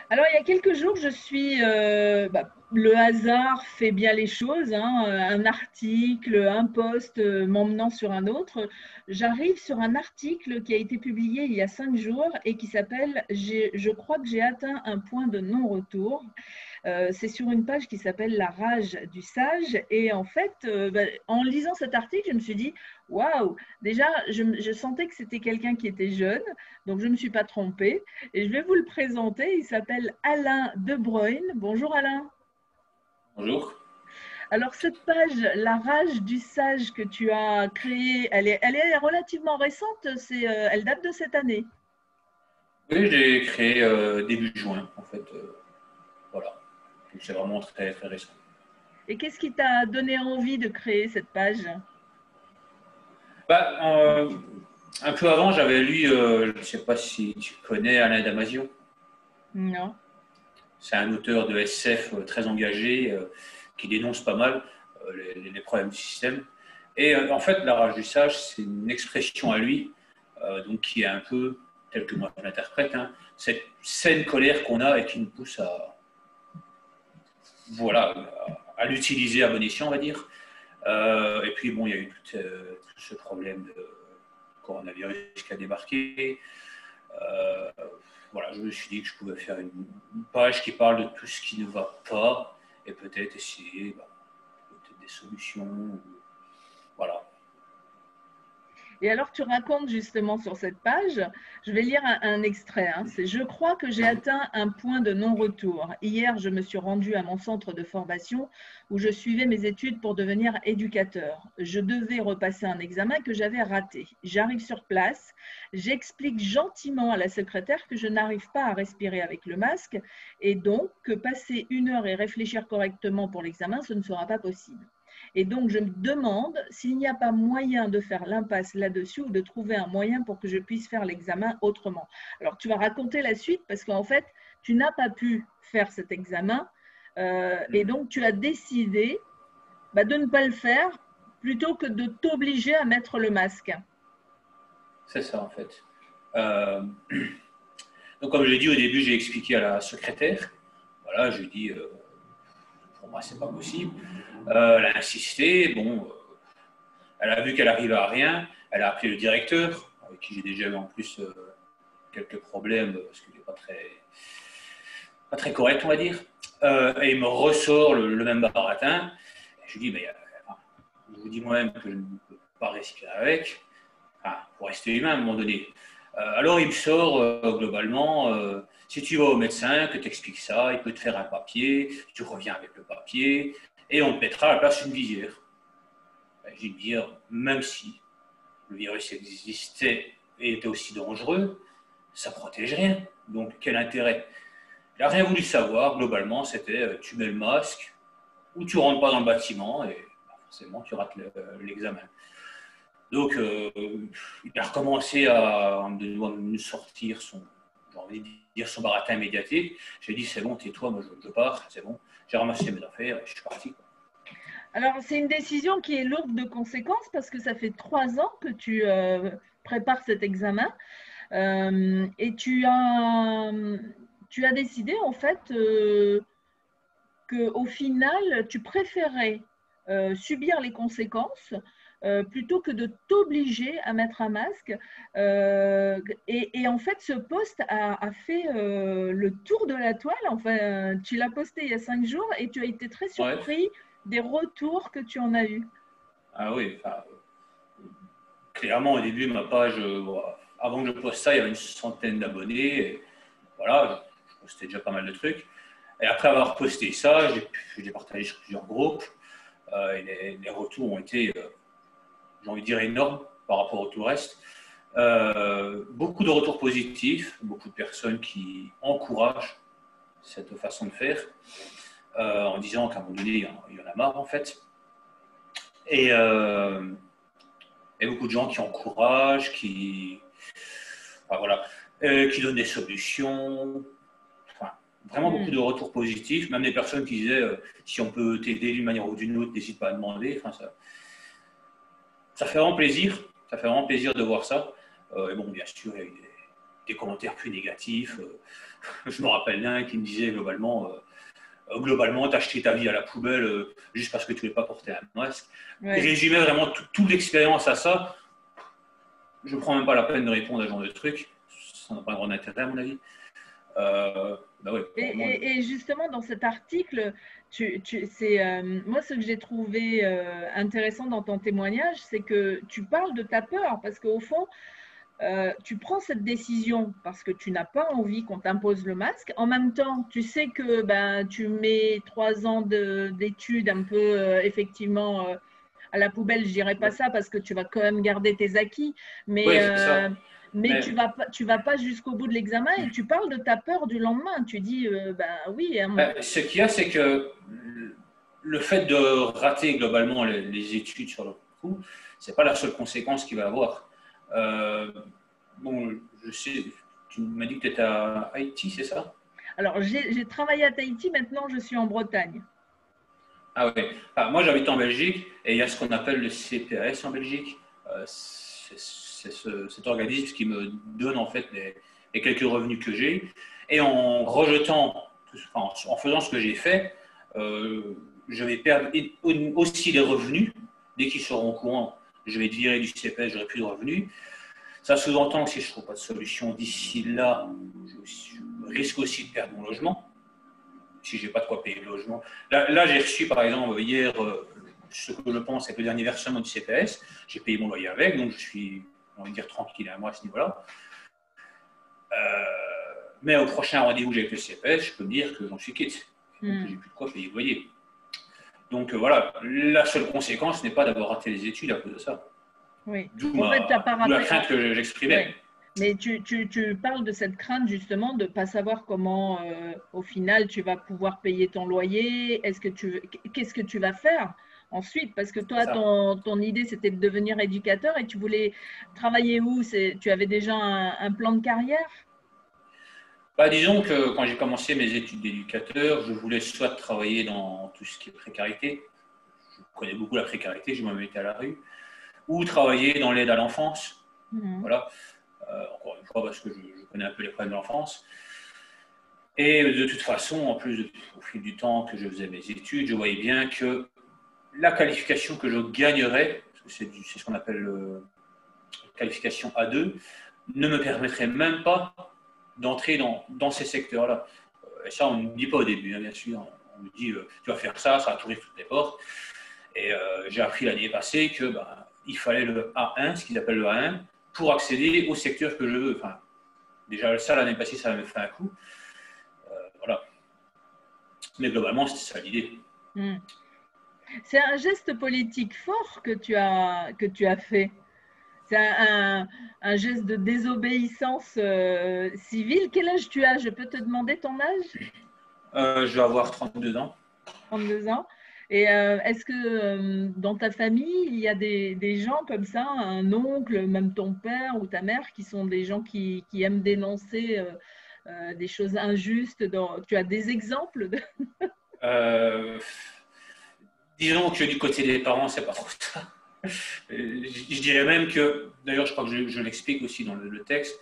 Alors, il y a quelques jours, le hasard fait bien les choses, hein, un article, un post m'emmenant sur un autre. J'arrive sur un article qui a été publié il y a 5 jours et qui s'appelle Je crois que j'ai atteint un point de non-retour. C'est sur une page qui s'appelle La rage du sage. Et en fait, en lisant cet article, je me suis dit, waouh, déjà, je sentais que c'était quelqu'un qui était jeune, donc je ne me suis pas trompée. Et je vais vous le présenter. Il s'appelle Alain De Bruyne. Bonjour Alain. Bonjour. Alors, cette page, La rage du sage que tu as créée, elle est relativement récente. Elle date de cette année. Oui, je l'ai créé début juin, en fait. Voilà. Donc c'est vraiment très, très récent. Et qu'est-ce qui t'a donné envie de créer cette page? Bah, un peu avant, j'avais lu, je ne sais pas si tu connais Alain Damasio. Non. C'est un auteur de SF très engagé qui dénonce pas mal les problèmes du système. Et en fait, la rage du sage, c'est une expression à lui, donc qui est un peu, telle que moi je l'interprète, hein, cette saine colère qu'on a et qui nous pousse voilà, à l'utiliser à bon escient, on va dire. Et puis, bon, il y a eu tout ce problème de coronavirus qui a débarqué. Euh, voilà, je me suis dit que je pouvais faire une page qui parle de tout ce qui ne va pas et peut-être essayer peut-être des solutions. Voilà. Et alors, tu racontes justement sur cette page, je vais lire un extrait, hein, c'est Je crois que j'ai atteint un point de non-retour. Hier, je me suis rendue à mon centre de formation où je suivais mes études pour devenir éducateur. Je devais repasser un examen que j'avais raté. J'arrive sur place, j'explique gentiment à la secrétaire que je n'arrive pas à respirer avec le masque et donc que passer 1 heure et réfléchir correctement pour l'examen, ce ne sera pas possible. Et donc, je me demande s'il n'y a pas moyen de faire l'impasse là-dessus ou de trouver un moyen pour que je puisse faire l'examen autrement. Alors, tu vas raconter la suite parce qu'en fait, tu n'as pas pu faire cet examen et donc tu as décidé de ne pas le faire plutôt que de t'obliger à mettre le masque. C'est ça, en fait. Euh, donc, comme je l'ai dit au début, j'ai expliqué à la secrétaire. Voilà, je lui ai dit, pour moi, c'est pas possible. Elle a insisté. Bon, elle a vu qu'elle arrivait à rien. Elle a appelé le directeur, avec qui j'ai déjà eu en plus quelques problèmes, parce qu'il n'est pas très correct, on va dire. Et il me ressort le même baratin. Et je lui dis, mais je vous dis moi-même que je ne peux pas respirer avec, pour rester humain à un moment donné. Alors il me sort globalement, si tu vas au médecin, que tu expliques ça, il peut te faire un papier, tu reviens avec le papier, et on te mettra à la place une visière. J'ai de dire, même si le virus existait et était aussi dangereux, ça ne protège rien. Donc quel intérêt? Il n'a rien voulu savoir, globalement, c'était tu mets le masque, ou tu rentres pas dans le bâtiment, et forcément tu rates l'examen. Donc il a recommencé à nous sortir j'ai envie de dire son baratin médiatique. J'ai dit c'est bon, tais-toi, moi je pars, c'est bon. J'ai ramassé mes affaires et je suis parti. Alors, c'est une décision qui est lourde de conséquences parce que ça fait 3 ans que tu prépares cet examen. Et tu as décidé en fait qu'au final, tu préférais subir les conséquences plutôt que de t'obliger à mettre un masque. Et en fait, ce post a fait le tour de la toile. Enfin, tu l'as posté il y a 5 jours et tu as été très Ouais. surpris des retours que tu en as eus. Ah oui, clairement au début, ma page, avant que je poste ça, il y avait une centaine d'abonnés. Voilà, je postais déjà pas mal de trucs. Et après avoir posté ça, je l'ai partagé sur plusieurs groupes. Et les retours ont été, j'ai envie de dire, énormes par rapport au tout le reste. Beaucoup de retours positifs, beaucoup de personnes qui encouragent cette façon de faire, en disant qu'à un moment donné, il y en a marre en fait. Et, et beaucoup de gens qui encouragent, voilà, qui donnent des solutions. Enfin, vraiment beaucoup de retours positifs, même des personnes qui disaient si on peut t'aider d'une manière ou d'une autre, n'hésite pas à demander. Enfin, ça fait vraiment plaisir. Ça fait vraiment plaisir de voir ça. Et bon, bien sûr, il y a eu des commentaires plus négatifs. Je me rappelle d'un qui me disait globalement, t'as acheté ta vie à la poubelle juste parce que tu ne voulais pas porter un masque. Ouais. Il résumait vraiment toute l'expérience à ça. Je ne prends même pas la peine de répondre à ce genre de trucs. Ça n'a pas un grand intérêt, à mon avis. Ouais, et justement, dans cet article, moi, ce que j'ai trouvé intéressant dans ton témoignage, c'est que tu parles de ta peur, parce qu'au fond, tu prends cette décision parce que tu n'as pas envie qu'on t'impose le masque. En même temps, tu sais que tu mets 3 ans d'études un peu, effectivement, à la poubelle, je dirais pas ça parce que tu vas quand même garder tes acquis, mais, oui, c'est ça. mais tu vas pas jusqu'au bout de l'examen et tu parles de ta peur du lendemain. Tu dis, oui. Ce qu'il y a, c'est que le fait de rater globalement les études sur le coup, c'est pas la seule conséquence qu'il va avoir. Bon, je sais, tu m'as dit que tu étais à Haïti, c'est ça? Alors, j'ai travaillé à Tahiti, maintenant je suis en Bretagne. Ah ouais. Moi, j'habite en Belgique et il y a ce qu'on appelle le CPAS en Belgique. C'est cet organisme qui me donne en fait les quelques revenus que j'ai. Et en rejetant, en faisant ce que j'ai fait, je vais perdre aussi les revenus. Dès qu'ils seront au courant, je vais être viré du CPAS, je n'aurai plus de revenus. Ça sous-entend que si je ne trouve pas de solution d'ici là, je risque aussi de perdre mon logement. Si je n'ai pas de quoi payer le logement. Là j'ai reçu, par exemple, hier, ce que je pense être le dernier versement du CPS. J'ai payé mon loyer avec, donc je suis, on va dire, tranquille à moi à ce niveau-là. Mais au prochain rendez-vous avec le CPS, je peux me dire que j'en suis quitte. Donc, j'ai plus de quoi payer le loyer. Donc voilà, la seule conséquence n'est pas d'avoir raté les études à cause de ça. Oui. D'où la crainte que j'exprimais. Oui. Mais tu parles de cette crainte justement de ne pas savoir comment, au final, tu vas pouvoir payer ton loyer. Qu'est-ce que tu vas faire ensuite? Parce que toi, ton idée, c'était de devenir éducateur et tu voulais travailler où? Tu avais déjà un plan de carrière? Disons que quand j'ai commencé mes études d'éducateur, je voulais soit travailler dans tout ce qui est précarité. Je connais beaucoup la précarité, je me mettais à la rue. Ou travailler dans l'aide à l'enfance. Voilà. Encore une fois, parce que je connais un peu les problèmes de l'enfance. Et de toute façon, en plus, au fil du temps que je faisais mes études, je voyais bien que la qualification que je gagnerais, parce que c'est ce qu'on appelle la qualification A2, ne me permettrait même pas d'entrer dans ces secteurs-là. Et ça, on ne me dit pas au début, hein, bien sûr. On me dit, tu vas faire ça, ça va t'ouvrir toutes les portes. Et j'ai appris l'année passée que il fallait le A1, ce qu'ils appellent le A1, pour accéder au secteur que je veux. Enfin, déjà, ça, l'année passée, ça m'a fait un coup. Voilà. Mais globalement, c'était ça l'idée. C'est un geste politique fort que tu as fait. C'est un geste de désobéissance civile. Quel âge tu as? Je peux te demander ton âge? Je vais avoir 32 ans. 32 ans. Et est-ce que dans ta famille, il y a des gens comme ça, un oncle, même ton père ou ta mère, qui sont des gens qui aiment dénoncer des choses injustes Tu as des exemples Disons que du côté des parents, c'est pas trop ça. Je dirais même que, d'ailleurs, je crois que je l'explique aussi dans le texte,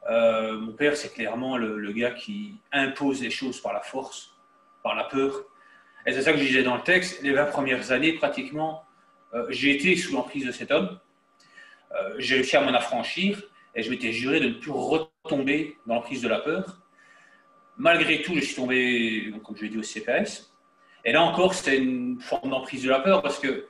mon père, c'est clairement le gars qui impose les choses par la force, par la peur. Et c'est ça que je disais dans le texte. Les 20 premières années, pratiquement, j'ai été sous l'emprise de cet homme. J'ai réussi à m'en affranchir et je m'étais juré de ne plus retomber dans l'emprise de la peur. Malgré tout, je suis tombé, comme je l'ai dit, au CPS. Et là encore, c'est une forme d'emprise de la peur parce que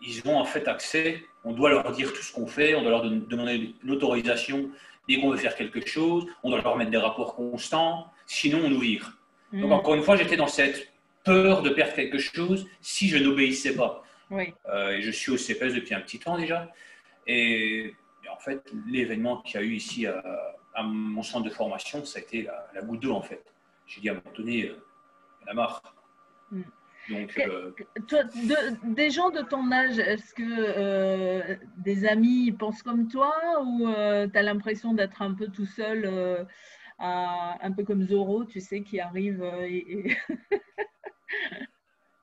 ils ont en fait accès, on doit leur dire tout ce qu'on fait, on doit leur demander l'autorisation dès qu'on veut faire quelque chose, on doit leur mettre des rapports constants, sinon on nous vire. Donc encore une fois, j'étais dans cette peur de perdre quelque chose si je n'obéissais pas. Oui. Et je suis au CPS depuis un petit temps déjà. Et en fait, l'événement qu'il y a eu ici à mon centre de formation, ça a été la goutte d'eau en fait. J'ai dit à un moment donné, il y en a marre. Donc, toi, des gens de ton âge, est-ce que des amis pensent comme toi ou tu as l'impression d'être un peu tout seul, un peu comme Zorro, tu sais, qui arrive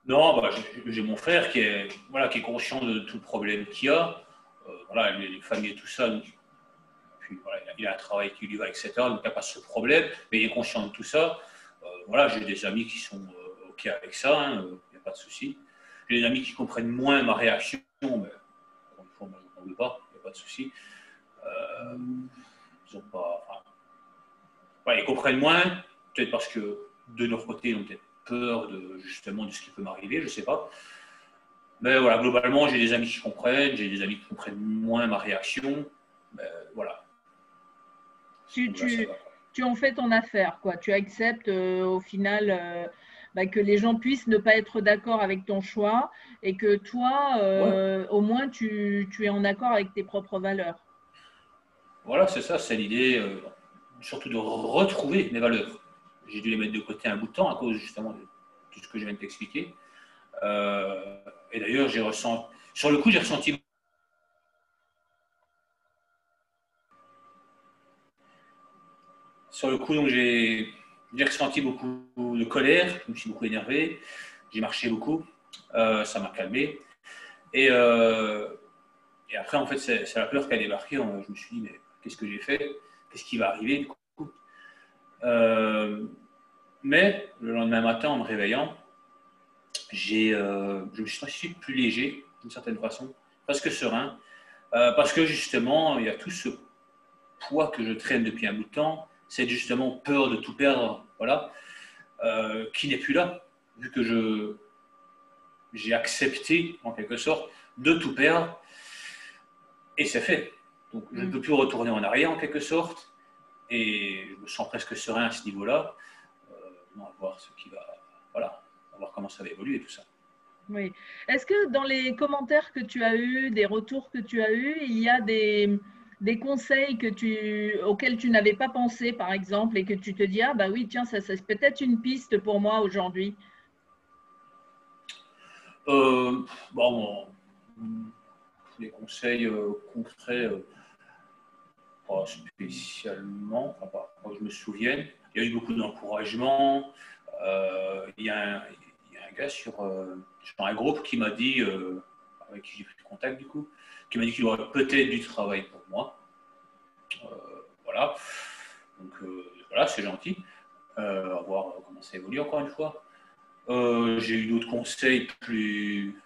Non, j'ai mon frère qui est conscient de tout le problème qu'il y a. Voilà, les familles et tout ça. Donc, voilà, il a un travail qui lui va, etc. Donc il n'y a pas ce problème, mais il est conscient de tout ça. Voilà, j'ai des amis qui sont OK avec ça, hein, il n'y a pas de souci. J'ai des amis qui comprennent moins ma réaction, mais encore une fois, moi je ne veux pas, il n'y a pas de souci. Ils ont pas, enfin, ouais, ils comprennent moins, peut-être parce que de leur côté, ils ont peut-être peur justement de ce qui peut m'arriver, je ne sais pas. Mais voilà, globalement, j'ai des amis qui comprennent, j'ai des amis qui comprennent moins ma réaction. Mais voilà. Tu en fais ton affaire, quoi. Tu acceptes au final que les gens puissent ne pas être d'accord avec ton choix et que toi, Ouais. au moins, tu es en accord avec tes propres valeurs. Voilà, c'est ça, c'est l'idée, surtout de retrouver mes valeurs. J'ai dû les mettre de côté un bout de temps à cause justement de tout ce que je viens de t'expliquer. Et d'ailleurs, sur le coup, j'ai ressenti. Sur le coup, donc j'ai ressenti beaucoup de colère, je me suis beaucoup énervé, j'ai marché beaucoup, ça m'a calmé. Et, après, en fait, c'est la peur qui a débarqué. Je me suis dit, mais qu'est-ce que j'ai fait? Qu'est-ce qui va arriver du coup? Mais le lendemain matin, en me réveillant, je me suis senti plus léger, d'une certaine façon, presque serein, parce que justement, il y a tout ce poids que je traîne depuis un bout de temps, c'est justement peur de tout perdre, voilà, qui n'est plus là, vu que j'ai accepté, en quelque sorte, de tout perdre, et c'est fait. Donc, je ne peux plus retourner en arrière, en quelque sorte, et je me sens presque serein à ce niveau-là. On va voir ce qui va, voilà, on va voir comment ça va évoluer et tout ça. Oui. Est-ce que dans les commentaires que tu as eus, des retours que tu as eus, il y a des conseils auxquels tu n'avais pas pensé, par exemple, et que tu te dis, ah bah oui, tiens, ça c'est peut-être une piste pour moi aujourd'hui. Bon, les conseils concrets, pas spécialement, enfin, pas que je me souvienne. Il y a eu beaucoup d'encouragement. Il y a un gars sur un groupe qui m'a dit, avec qui j'ai pris contact du coup, qui m'a dit qu'il aurait peut-être du travail pour moi. Voilà. Donc voilà, c'est gentil. À voir comment ça évolue encore une fois. J'ai eu d'autres conseils plus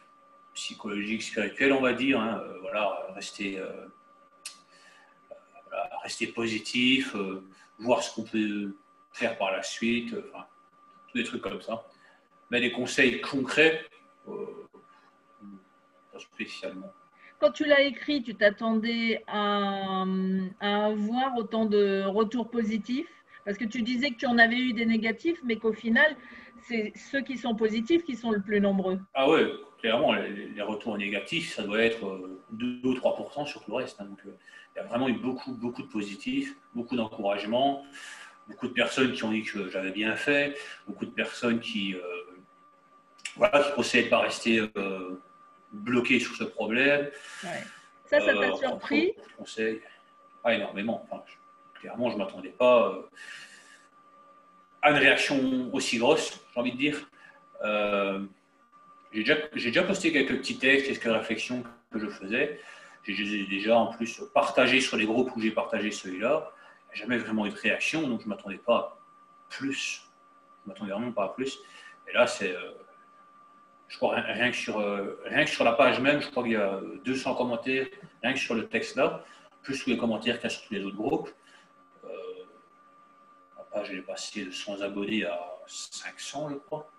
psychologiques, spirituels, on va dire. Hein. Voilà, rester positif, voir ce qu'on peut faire par la suite, enfin, tous des trucs comme ça. Mais des conseils concrets, pas spécialement. Quand tu l'as écrit, tu t'attendais à avoir autant de retours positifs? Parce que tu disais que tu en avais eu des négatifs, mais qu'au final, c'est ceux qui sont positifs qui sont le plus nombreux. Ah ouais, clairement, les retours négatifs, ça doit être 2 ou 3% sur tout le reste. Hein. Donc, il y a vraiment eu beaucoup, beaucoup de positifs, beaucoup d'encouragement, beaucoup de personnes qui ont dit que j'avais bien fait, beaucoup de personnes qui conseillent de ne pas rester bloquées sur ce problème. Ouais. Ça t'a surpris? Beaucoup de conseils. Ah, énormément. Enfin, clairement, je ne m'attendais pas à une réaction aussi grosse, j'ai envie de dire. J'ai déjà posté quelques petits textes, quelques réflexions que je faisais. J'ai déjà en plus partagé sur les groupes où j'ai partagé celui-là. Il n'y a jamais vraiment eu de réaction, donc je ne m'attendais pas à plus. Je ne m'attendais vraiment pas à plus. Et là, c'est, je crois, rien que sur la page même, je crois qu'il y a 200 commentaires, rien que sur le texte là, plus tous les commentaires qu'il y a sur tous les autres groupes. La page est passée de 100 abonnés à 500, je crois.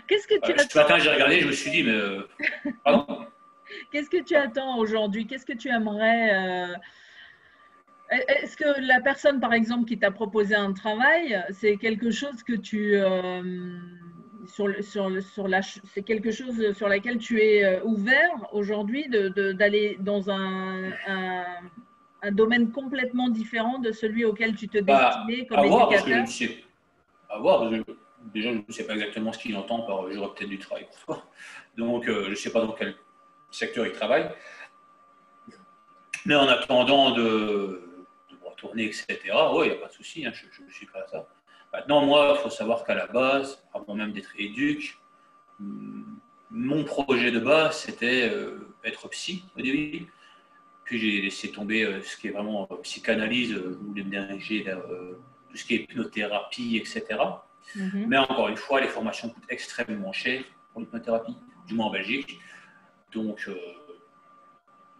Qu'est-ce que tu attends? Ce matin, j'ai regardé, je me suis dit, mais pardon. Qu'est-ce que tu attends aujourd'hui? Qu'est-ce que tu aimerais Est-ce que la personne, par exemple, qui t'a proposé un travail, c'est quelque chose que c'est quelque chose sur laquelle tu es ouvert aujourd'hui d'aller dans un domaine complètement différent de celui auquel tu te destinais comme à voir, parce que je éducateur? ne sais à voir, déjà, je ne sais pas exactement ce qu'il entend par j'aurais peut-être du travail pour toi. Donc, je ne sais pas dans quel secteur il travaille. Mais en attendant de me retourner, etc., oui, il n'y a pas de souci, hein, je suis prêt à ça. Maintenant, moi, il faut savoir qu'à la base, avant même d'être éduc, mon projet de base, c'était être psy au début. puis j'ai laissé tomber ce qui est vraiment psychanalyse, je voulais me diriger vers tout ce qui est hypnothérapie, etc. Mais encore une fois, les formations coûtent extrêmement cher pour l'hypnothérapie, du moins en Belgique. Donc,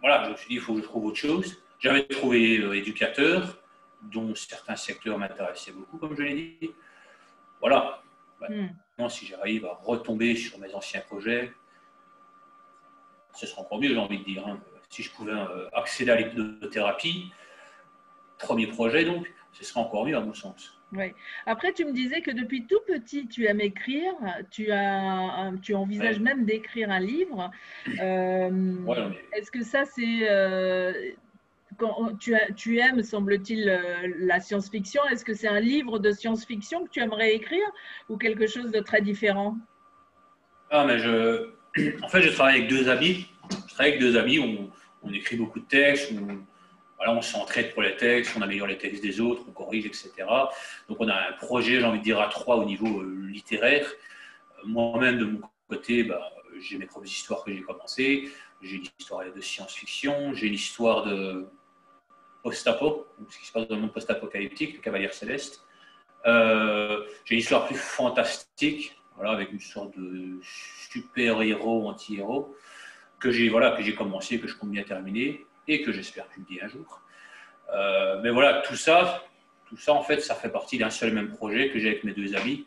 voilà, je me suis dit, il faut que je trouve autre chose. J'avais trouvé éducateur, dont certains secteurs m'intéressaient beaucoup, comme je l'ai dit. Voilà. Maintenant, si j'arrive à retomber sur mes anciens projets, ce sera encore mieux, j'ai envie de dire. Hein. Si je pouvais accéder à l'hypnothérapie, premier projet donc, ce serait encore mieux à mon sens. Oui. Après, tu me disais que depuis tout petit, tu aimes écrire, tu envisages même d'écrire un livre. Est-ce que ça, c'est… quand tu aimes, semble-t-il, la science-fiction, est-ce que c'est un livre de science-fiction que tu aimerais écrire ou quelque chose de très différent? Ah, mais en fait, je travaille avec deux amis. Je travaille avec deux amis, on écrit beaucoup de textes, voilà, on s'entraide pour les textes, on améliore les textes des autres, on corrige, etc. Donc on a un projet, j'ai envie de dire, à trois au niveau littéraire. Moi-même, de mon côté, j'ai mes propres histoires que j'ai commencées. J'ai une histoire de science-fiction, j'ai une histoire de post-apo, ce qui se passe dans le monde post-apocalyptique, le Cavalier Céleste. J'ai une histoire plus fantastique, voilà, avec une sorte de super-héros, anti-héros, que j'ai commencé, que je compte bien terminer et que j'espère publier un jour. Mais voilà, tout ça, en fait, ça fait partie d'un seul et même projet que j'ai avec mes deux amis.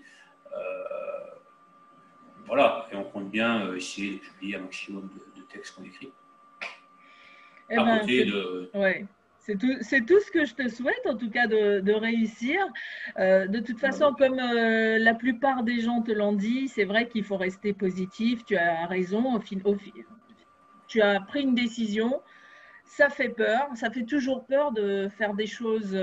Voilà, et on compte bien essayer de publier un maximum de textes qu'on écrit. Ouais. C'est tout ce que je te souhaite, en tout cas, de réussir. De toute façon, comme la plupart des gens te l'ont dit, c'est vrai qu'il faut rester positif. Tu as raison. Tu as pris une décision. Ça fait peur. Ça fait toujours peur de faire des choses.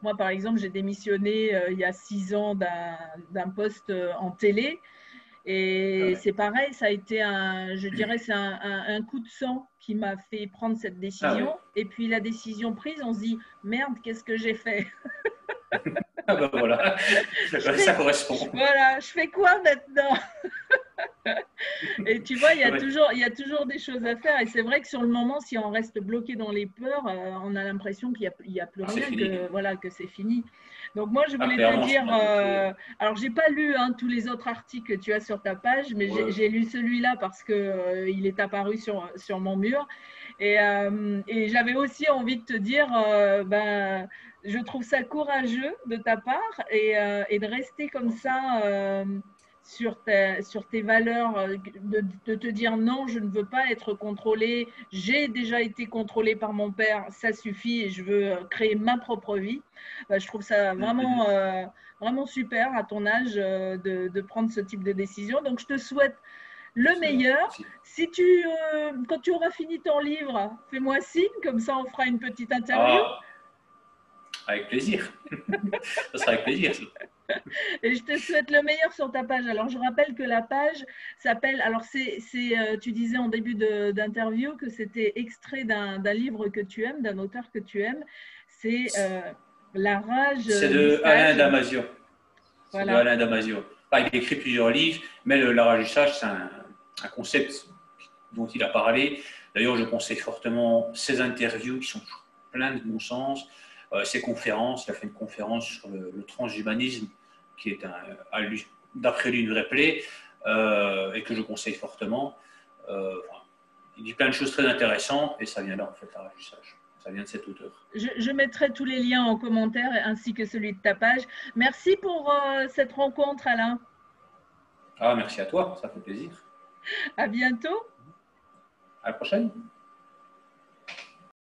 Moi, par exemple, j'ai démissionné il y a 6 ans d'un poste en télé. Et c'est pareil, ça a été je dirais, c'est un coup de sang qui m'a fait prendre cette décision. Et puis la décision prise, on se dit, merde, qu'est-ce que j'ai fait? Ah ben voilà, ça correspond. Voilà, je fais quoi maintenant? Et tu vois, il y a toujours des choses à faire. Et c'est vrai que sur le moment, si on reste bloqué dans les peurs, on a l'impression qu'il n'y a plus rien, que c'est fini. Donc moi, je voulais te dire, alors j'ai pas lu tous les autres articles que tu as sur ta page, mais j'ai lu celui-là parce que il est apparu sur mon mur. Et j'avais aussi envie de te dire, je trouve ça courageux de ta part et de rester comme ça sur tes valeurs, de te dire non, je ne veux pas être contrôlée, j'ai déjà été contrôlée par mon père, ça suffit et je veux créer ma propre vie. Je trouve ça vraiment, vraiment super à ton âge de prendre ce type de décision. Donc, je te souhaite le meilleur. Si quand tu auras fini ton livre, fais-moi signe, comme ça on fera une petite interview. Avec plaisir. Ça sera avec plaisir. Et je te souhaite le meilleur sur ta page. Alors, je rappelle que la page s'appelle… Alors, tu disais en début d'interview que c'était extrait d'un livre que tu aimes, d'un auteur que tu aimes. C'est La rage… C'est de Alain Damasio. Voilà. C'est de Alain Damasio. Il a écrit plusieurs livres, mais La rage du sage, c'est un concept dont il a parlé. D'ailleurs, je conseille fortement ses interviews qui sont pleines de bon sens. Ses conférences, il a fait une conférence sur le transhumanisme qui est d'après lui une vraie plaie et que je conseille fortement. Il dit plein de choses très intéressantes et ça vient là en fait, La rage du sage. Ça vient de cet auteur. Je mettrai tous les liens en commentaire ainsi que celui de ta page. Merci pour cette rencontre, Alain. Ah, merci à toi, ça fait plaisir. À bientôt. À la prochaine.